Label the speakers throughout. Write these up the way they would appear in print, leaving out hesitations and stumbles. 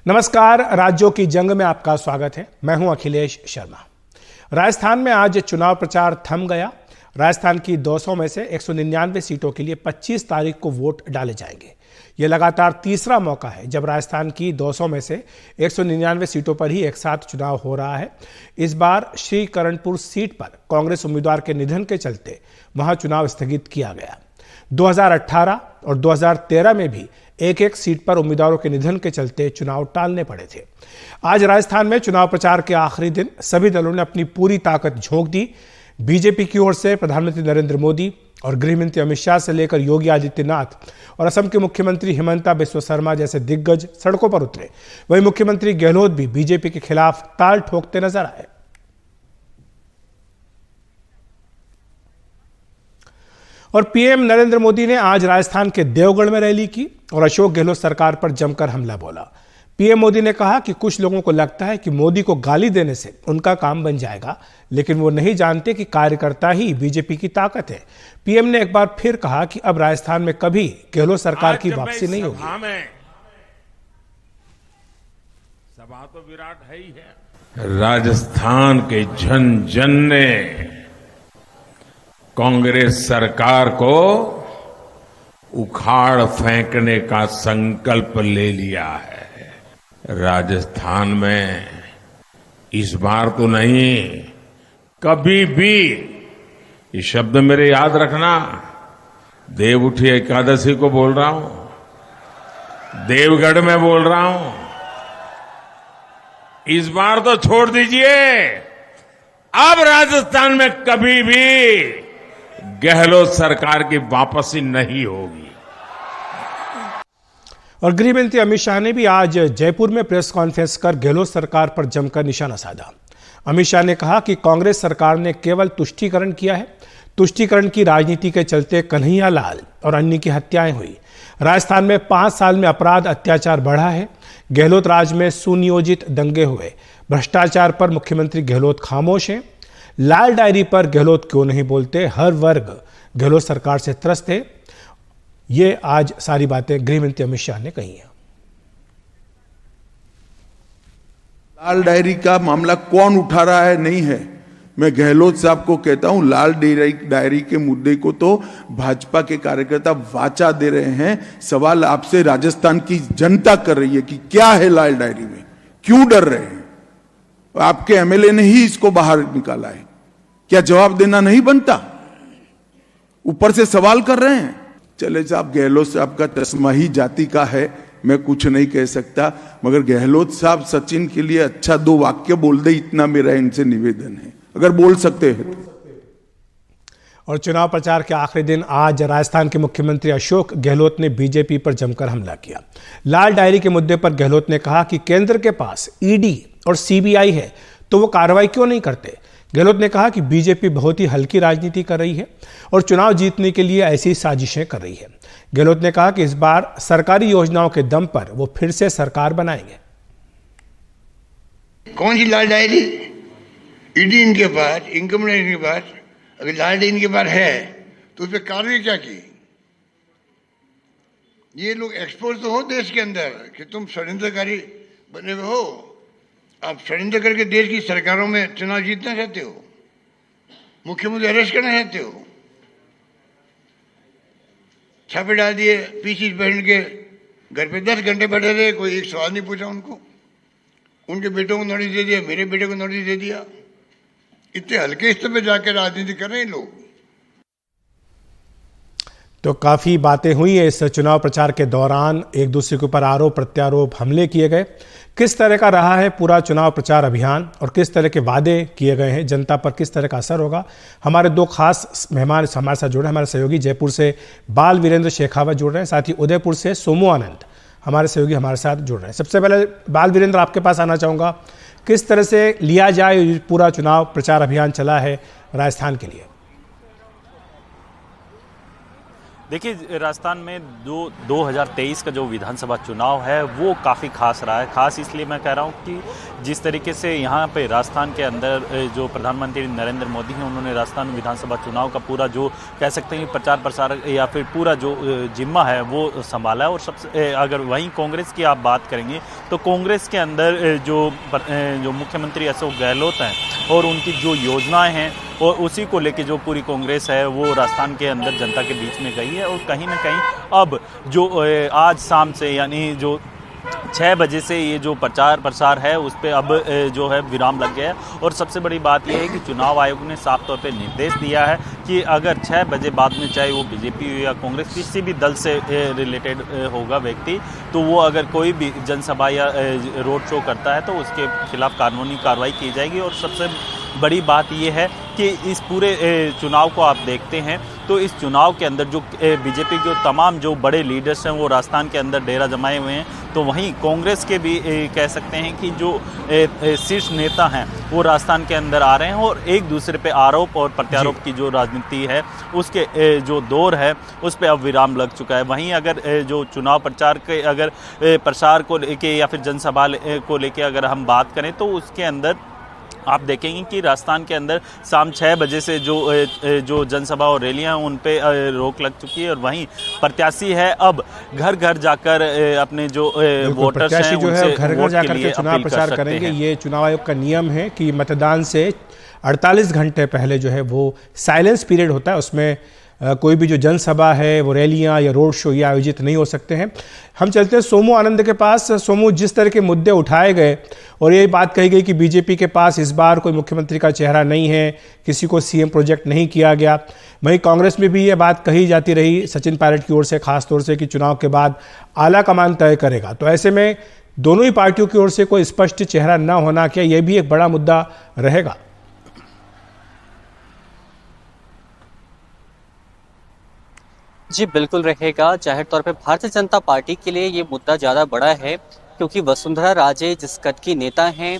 Speaker 1: नमस्कार, राज्यों की जंग में आपका स्वागत है। मैं हूं अखिलेश शर्मा। राजस्थान में आज चुनाव प्रचार थम गया। राजस्थान की 200 में से 199 सीटों के लिए 25 तारीख को वोट डाले जाएंगे। यह लगातार तीसरा मौका है जब राजस्थान की 200 में से 199 सीटों पर ही एक साथ चुनाव हो रहा है। इस बार श्रीकरणपुर सीट पर कांग्रेस उम्मीदवार के निधन के चलते वहां चुनाव स्थगित किया गया। 2018 और 2013 में भी एक एक सीट पर उम्मीदवारों के निधन के चलते चुनाव टालने पड़े थे। आज राजस्थान में चुनाव प्रचार के आखिरी दिन सभी दलों ने अपनी पूरी ताकत झोंक दी। बीजेपी की ओर से प्रधानमंत्री नरेंद्र मोदी और गृह मंत्री अमित शाह से लेकर योगी आदित्यनाथ और असम के मुख्यमंत्री हिमंता बिस्वा शर्मा जैसे दिग्गज सड़कों पर उतरे। वहीं मुख्यमंत्री गहलोत भी बीजेपी के खिलाफ ताल ठोकते नजर आए। और पीएम नरेंद्र मोदी ने आज राजस्थान के देवगढ़ में रैली की और अशोक गहलोत सरकार पर जमकर हमला बोला। पीएम मोदी ने कहा कि कुछ लोगों को लगता है कि मोदी को गाली देने से उनका काम बन जाएगा, लेकिन वो नहीं जानते कि कार्यकर्ता ही बीजेपी की ताकत है। पीएम ने एक बार फिर कहा कि अब राजस्थान में कभी गहलोत सरकार की वापसी नहीं होगी।
Speaker 2: सभा तो विराट है ही है। राजस्थान के जन जन ने कांग्रेस सरकार को उखाड़ फेंकने का संकल्प ले लिया है। राजस्थान में इस बार तो नहीं, कभी भी, ये शब्द मेरे याद रखना, देव उठी एकादशी को बोल रहा हूं, देवगढ़ में बोल रहा हूं, इस बार तो छोड़ दीजिए। अब राजस्थान में कभी भी गहलोत सरकार की वापसी नहीं होगी।
Speaker 1: और गृह मंत्री अमित शाह ने भी आज जयपुर में प्रेस कॉन्फ्रेंस कर गहलोत सरकार पर जमकर निशाना साधा। अमित शाह ने कहा कि कांग्रेस सरकार ने केवल तुष्टीकरण किया है। तुष्टीकरण की राजनीति के चलते कन्हैया लाल और अन्य की हत्याएं हुई। राजस्थान में 5 साल में अपराध अत्याचार बढ़ा है। गहलोत राज में सुनियोजित दंगे हुए। भ्रष्टाचार पर मुख्यमंत्री गहलोत खामोश हैं। लाल डायरी पर गहलोत क्यों नहीं बोलते? हर वर्ग गहलोत सरकार से त्रस्त है। ये आज सारी बातें गृह मंत्री अमित शाह ने कही हैं।
Speaker 3: लाल डायरी का मामला कौन उठा रहा है नहीं है, मैं गहलोत साहब को कहता हूं, लाल डायरी के मुद्दे को तो भाजपा के कार्यकर्ता वाचा दे रहे हैं। सवाल आपसे राजस्थान की जनता कर रही है कि क्या है लाल डायरी में, क्यों डर रहे हैं? आपके एमएलए ने ही इसको बाहर निकाला है, क्या जवाब देना नहीं बनता? ऊपर से सवाल कर रहे हैं। चले साहब, गहलोत साहब का तस्मा ही जाति का है, मैं कुछ नहीं कह सकता, मगर गहलोत साहब सचिन के लिए अच्छा 2 वाक्य बोल दे, इतना मेरा इनसे निवेदन है, अगर बोल सकते हैं।
Speaker 1: और चुनाव प्रचार के आखिरी दिन आज राजस्थान के मुख्यमंत्री अशोक गहलोत ने बीजेपी पर जमकर हमला किया। लाल डायरी के मुद्दे पर गहलोत ने कहा कि केंद्र के पास ईडी और सीबीआई है तो वो कार्रवाई क्यों नहीं करते। गहलोत ने कहा कि बीजेपी बहुत ही हल्की राजनीति कर रही है और चुनाव जीतने के लिए ऐसी साजिशें कर रही है। गहलोत ने कहा कि इस बार सरकारी योजनाओं के दम पर वो फिर से सरकार बनाएंगे।
Speaker 4: कौन सी लाल डायरी? ईडी इनके पास, इनकम टैक्स इनके पास, अगर लाल डायरी इनके पास है तो उस पर कार्रवाई क्या की? ये लोग एक्सपोज तो हो देश के अंदर कि तुम षड्यंत्रकारी बने हुए हो। आप षड्यंत्र करके देश की सरकारों में चुनाव जीतना चाहते हो, मुख्यमंत्री अरेस्ट करना चाहते हो। छापे डाल दिए, पीसी बहन के घर पे 10 घंटे बैठे रहे, कोई एक सवाल नहीं पूछा उनको। उनके बेटों को नोटिस दे दिया, मेरे बेटे को नोटिस दे दिया। इतने हल्के स्तर पे जाकर राजनीति कर रहे हैं लोग।
Speaker 1: तो काफी बातें हुई है इस चुनाव प्रचार के दौरान। एक दूसरे के ऊपर आरोप प्रत्यारोप हमले किए गए। किस तरह का रहा है पूरा चुनाव प्रचार अभियान और किस तरह के वादे किए गए हैं, जनता पर किस तरह का असर होगा, हमारे 2 खास मेहमान हमारे साथ जुड़ रहे हैं। हमारे सहयोगी जयपुर से बाल वीरेंद्र शेखावत जुड़ रहे हैं, साथ ही उदयपुर से सोमू आनंद हमारे सहयोगी हमारे साथ जुड़ रहे हैं। सबसे पहले बाल वीरेंद्र, आपके पास आना चाहूँगा, किस तरह से लिया जाए पूरा चुनाव प्रचार अभियान चला है राजस्थान के लिए?
Speaker 5: देखिए, राजस्थान में 2023 का जो विधानसभा चुनाव है वो काफ़ी खास रहा है। खास इसलिए मैं कह रहा हूँ कि जिस तरीके से यहाँ पे राजस्थान के अंदर जो प्रधानमंत्री नरेंद्र मोदी हैं, उन्होंने राजस्थान विधानसभा चुनाव का पूरा जो कह सकते हैं प्रचार प्रसार या फिर पूरा जो जिम्मा है वो संभाला है। और सबसे अगर वहीं कांग्रेस की आप बात करेंगे तो कांग्रेस के अंदर जो मुख्यमंत्री अशोक गहलोत हैं और उनकी जो योजनाएँ हैं और उसी को लेके जो पूरी कांग्रेस है वो राजस्थान के अंदर जनता के बीच में गई है। और कहीं ना कहीं अब जो आज शाम से यानी जो 6 बजे से ये जो प्रचार प्रसार है उस पर अब जो है विराम लग गया है। और सबसे बड़ी बात यह है कि चुनाव आयोग ने साफ तौर पे निर्देश दिया है कि अगर 6 बजे बाद में चाहे वो बीजेपी हो या कांग्रेस किसी भी दल से रिलेटेड होगा व्यक्ति, तो वो अगर कोई भी जनसभा या रोड शो करता है तो उसके खिलाफ कानूनी कार्रवाई की जाएगी। और सबसे बड़ी बात यह है कि इस पूरे चुनाव को आप देखते हैं तो इस चुनाव के अंदर जो बीजेपी के तमाम जो बड़े लीडर्स हैं वो राजस्थान के अंदर डेरा जमाए हुए हैं, तो वहीं कांग्रेस के भी कह सकते हैं कि जो शीर्ष नेता हैं वो राजस्थान के अंदर आ रहे हैं और एक दूसरे पे आरोप और प्रत्यारोप की जो राजनीति है उसके जो दौर है उस पर अब विराम लग चुका है। वहीं अगर जो चुनाव प्रचार के अगर प्रसार को लेके या फिर जनसभा को लेके अगर हम बात करें तो उसके अंदर आप देखेंगे कि राजस्थान के अंदर शाम 6 बजे से जो जनसभा और रैलियां उन पे रोक लग चुकी है। और वहीं प्रत्याशी है अब घर घर जाकर अपने जो वोटर्स हैं
Speaker 1: जो है घर घर जाकर
Speaker 5: के
Speaker 1: चुनाव प्रचार करेंगे। ये चुनाव आयोग का नियम है कि मतदान से 48 घंटे पहले जो है वो साइलेंस पीरियड होता है, उसमें कोई भी जो जनसभा है वो रैलियां या रोड शो ये आयोजित नहीं हो सकते हैं। हम चलते हैं सोमू आनंद के पास। सोमू, जिस तरह के मुद्दे उठाए गए और ये बात कही गई कि बीजेपी के पास इस बार कोई मुख्यमंत्री का चेहरा नहीं है, किसी को सीएम प्रोजेक्ट नहीं किया गया, वहीं कांग्रेस में भी ये बात कही जाती रही सचिन पायलट की ओर से खास तौर से कि चुनाव के बाद आला कमान तय करेगा। तो ऐसे में दोनों ही पार्टियों की ओर से कोई स्पष्ट चेहरा न होना, क्या यह भी एक बड़ा मुद्दा रहेगा?
Speaker 6: जी बिल्कुल रहेगा। जाहिर तौर पे भारतीय जनता पार्टी के लिए ये मुद्दा ज़्यादा बड़ा है क्योंकि वसुंधरा राजे जिस कद की नेता हैं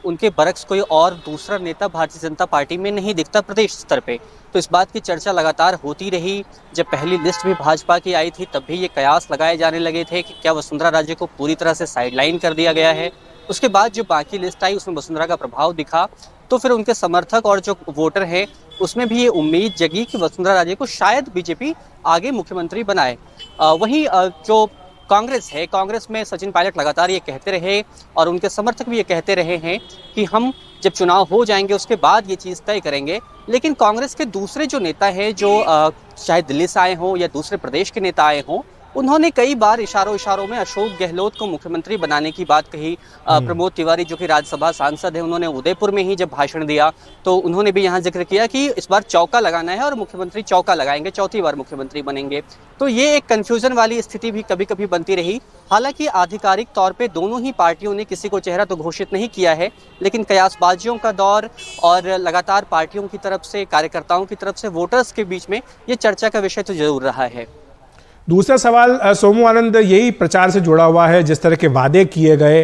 Speaker 6: उनके बरक्स कोई और दूसरा नेता भारतीय जनता पार्टी में नहीं दिखता प्रदेश स्तर पे। तो इस बात की चर्चा लगातार होती रही। जब पहली लिस्ट भी भाजपा की आई थी तब भी ये कयास लगाए जाने लगे थे कि क्या वसुंधरा राजे को पूरी तरह से साइडलाइन कर दिया गया है। उसके बाद जो बाकी लिस्ट आई उसमें वसुंधरा का प्रभाव दिखा तो फिर उनके समर्थक और जो वोटर हैं उसमें भी ये उम्मीद जगी कि वसुंधरा राजे को शायद बीजेपी आगे मुख्यमंत्री बनाए। वहीं जो कांग्रेस है, कांग्रेस में सचिन पायलट लगातार ये कहते रहे और उनके समर्थक भी ये कहते रहे हैं कि हम जब चुनाव हो जाएंगे उसके बाद ये चीज़ तय करेंगे। लेकिन कांग्रेस के दूसरे जो नेता है जो चाहे दिल्ली से आए हों या दूसरे प्रदेश के नेता आए हों, उन्होंने कई बार इशारों में अशोक गहलोत को मुख्यमंत्री बनाने की बात कही। प्रमोद तिवारी जो कि राज्यसभा सांसद है, उन्होंने उदयपुर में ही जब भाषण दिया तो उन्होंने भी यहाँ जिक्र किया कि इस बार चौका लगाना है और मुख्यमंत्री चौका लगाएंगे, चौथी बार मुख्यमंत्री बनेंगे। तो ये एक कंफ्यूजन वाली स्थिति भी कभी कभी बनती रही। हालांकि आधिकारिक तौर पे दोनों ही पार्टियों ने किसी को चेहरा तो घोषित नहीं किया है, लेकिन कयासबाजियों का दौर और लगातार पार्टियों की तरफ से, कार्यकर्ताओं की तरफ से वोटर्स के बीच में ये चर्चा का विषय तो जरूर रहा है।
Speaker 1: दूसरा सवाल सोमू आनंद यही प्रचार से जुड़ा हुआ है। जिस तरह के वादे किए गए,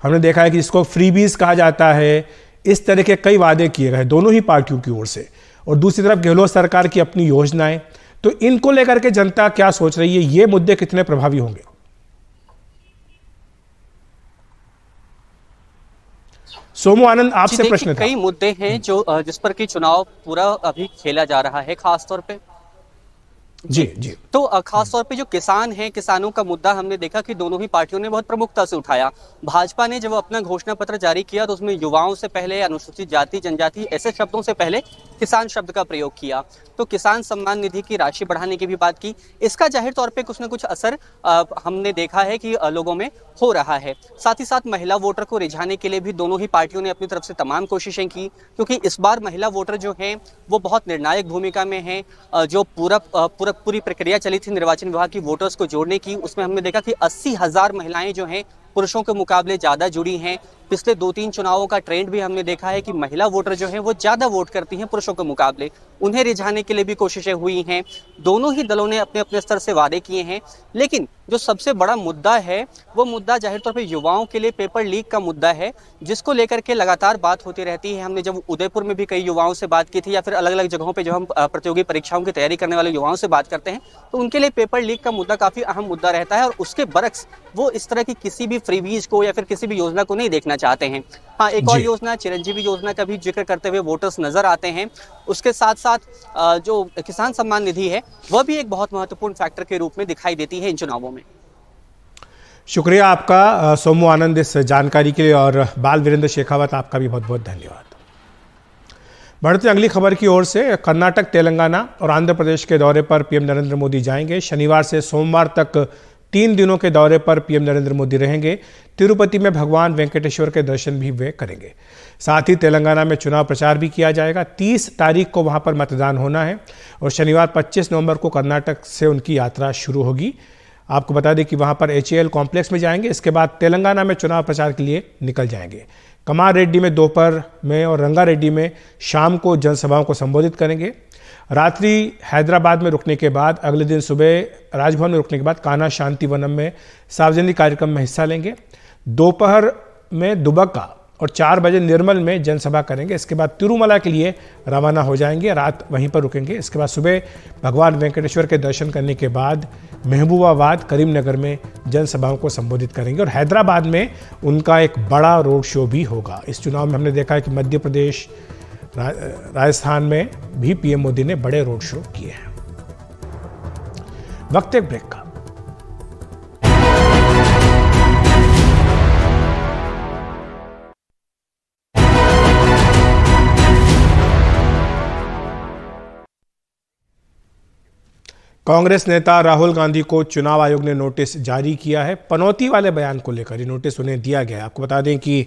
Speaker 1: हमने देखा है कि इसको फ्रीबीज कहा जाता है, इस तरह के कई वादे किए गए दोनों ही पार्टियों की ओर से, और दूसरी तरफ गहलोत सरकार की अपनी योजनाएं। तो इनको लेकर के जनता क्या सोच रही है, ये मुद्दे कितने प्रभावी होंगे? सोमू आनंद, आपसे प्रश्न था।
Speaker 6: कई मुद्दे हैं जो जिस पर कि चुनाव पूरा अभी खेला जा रहा है, खासतौर पे
Speaker 1: जी।
Speaker 6: तो खास तौर पे जो किसान हैं, किसानों का मुद्दा हमने देखा कि दोनों ही पार्टियों ने बहुत प्रमुखता से उठाया। भाजपा ने जब अपना घोषणा पत्र जारी किया तो उसमें युवाओं से पहले, अनुसूचित जाति जनजाति ऐसे शब्दों से पहले किसान शब्द का प्रयोग किया। तो किसान सम्मान निधि की राशि बढ़ाने की भी बात की। इसका जाहिर तौर पे कुछ न कुछ असर हमने देखा है कि लोगों में हो रहा है। साथ ही साथ महिला वोटर को रिझाने के लिए भी दोनों ही पार्टियों ने अपनी तरफ से तमाम कोशिशें की, क्योंकि इस बार महिला वोटर जो हैं वो बहुत निर्णायक भूमिका में हैं। जो पूरी प्रक्रिया चली थी निर्वाचन विभाग की वोटर्स को जोड़ने की, उसमें हमने देखा कि 80,000 महिलाएं जो हैं पुरुषों के मुकाबले ज़्यादा जुड़ी हैं पिछले 2-3 चुनावों का ट्रेंड भी हमने देखा है कि महिला वोटर जो है वो ज़्यादा वोट करती हैं पुरुषों के मुकाबले। उन्हें रिझाने के लिए भी कोशिशें हुई हैं। दोनों ही दलों ने अपने अपने स्तर से वादे किए हैं, लेकिन जो सबसे बड़ा मुद्दा है वो मुद्दा जाहिर तौर पर युवाओं के लिए पेपर लीक का मुद्दा है, जिसको लेकर के लगातार बात होती रहती है। हमने जब उदयपुर में भी कई युवाओं से बात की थी, या फिर अलग अलग जगहों पे जब हम प्रतियोगी परीक्षाओं की तैयारी करने वाले युवाओं से बात करते हैं, तो उनके लिए पेपर लीक का मुद्दा काफ़ी अहम मुद्दा रहता है और उसके बरक्स वो इस तरह की किसी भी फ्रीबीज को या फिर किसी भी योजना को नहीं देखना चाहते हैं। हाँ, एक और योजना चिरंजीवी योजना का भी जिक्र करते हुए वोटर्स नजर आते हैं। उसके साथ साथ जो किसान सम्मान निधि है वह भी एक बहुत महत्वपूर्ण फैक्टर के रूप में दिखाई देती है इन चुनावों में।
Speaker 1: शुक्रिया आपका सोमू आनंद इस जानकारी के लिए, और बाल वीरेंद्र शेखावत आपका भी बहुत बहुत धन्यवाद। बढ़ते अगली खबर की ओर से। कर्नाटक, तेलंगाना और आंध्र प्रदेश के दौरे पर पीएम नरेंद्र मोदी जाएंगे। शनिवार से सोमवार तक 3 दिनों के दौरे पर पीएम नरेंद्र मोदी रहेंगे। तिरुपति में भगवान वेंकटेश्वर के दर्शन भी वे करेंगे। साथ ही तेलंगाना में चुनाव प्रचार भी किया जाएगा। 30 तारीख को वहां पर मतदान होना है और शनिवार 25 नवंबर को कर्नाटक से उनकी यात्रा शुरू होगी। आपको बता दें कि वहां पर HAL कॉम्प्लेक्स में जाएंगे, इसके बाद तेलंगाना में चुनाव प्रचार के लिए निकल जाएंगे। कमारेड्डी में दोपहर में और रंगारेड्डी में शाम को जनसभाओं को संबोधित करेंगे। रात्रि हैदराबाद में रुकने के बाद अगले दिन सुबह राजभवन में रुकने के बाद कान्हा शांति वनम में सार्वजनिक कार्यक्रम में हिस्सा लेंगे। दोपहर में दुबक्का और 4 बजे निर्मल में जनसभा करेंगे। इसके बाद तिरुमला के लिए रवाना हो जाएंगे, रात वहीं पर रुकेंगे। इसके बाद सुबह भगवान वेंकटेश्वर के दर्शन करने के बाद महबूबाबाद, करीमनगर में जनसभाओं को संबोधित करेंगे और हैदराबाद में उनका एक बड़ा रोड शो भी होगा। इस चुनाव में हमने देखा है कि मध्य प्रदेश, राजस्थान में भी पीएम मोदी ने बड़े रोड शो किए हैं। वक्त एक ब्रेक का। कांग्रेस नेता राहुल गांधी को चुनाव आयोग ने नोटिस जारी किया है। पनौती वाले बयान को लेकर ये नोटिस उन्हें दिया गया है। आपको बता दें कि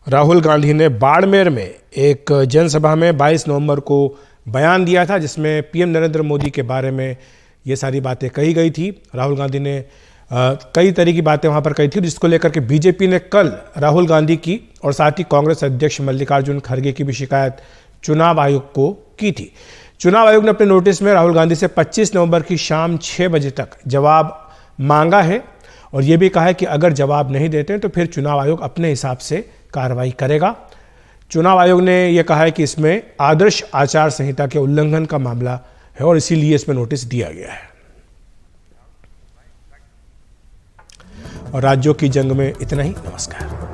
Speaker 1: राहुल गांधी ने बाड़मेर में एक जनसभा में 22 नवंबर को बयान दिया था, जिसमें पीएम नरेंद्र मोदी के बारे में ये सारी बातें कही गई थी। राहुल गांधी ने कई तरह की बातें वहां पर कही थी, जिसको लेकर के बीजेपी ने कल राहुल गांधी की और साथ ही कांग्रेस अध्यक्ष मल्लिकार्जुन खड़गे की भी शिकायत चुनाव आयोग को की थी। चुनाव आयोग ने अपने नोटिस में राहुल गांधी से 25 नवंबर की शाम 6 बजे तक जवाब मांगा है और यह भी कहा है कि अगर जवाब नहीं देते तो फिर चुनाव आयोग अपने हिसाब से कार्रवाई करेगा। चुनाव आयोग ने यह कहा है कि इसमें आदर्श आचार संहिता के उल्लंघन का मामला है और इसीलिए इसमें नोटिस दिया गया है। और राज्यों की जंग में इतना ही। नमस्कार।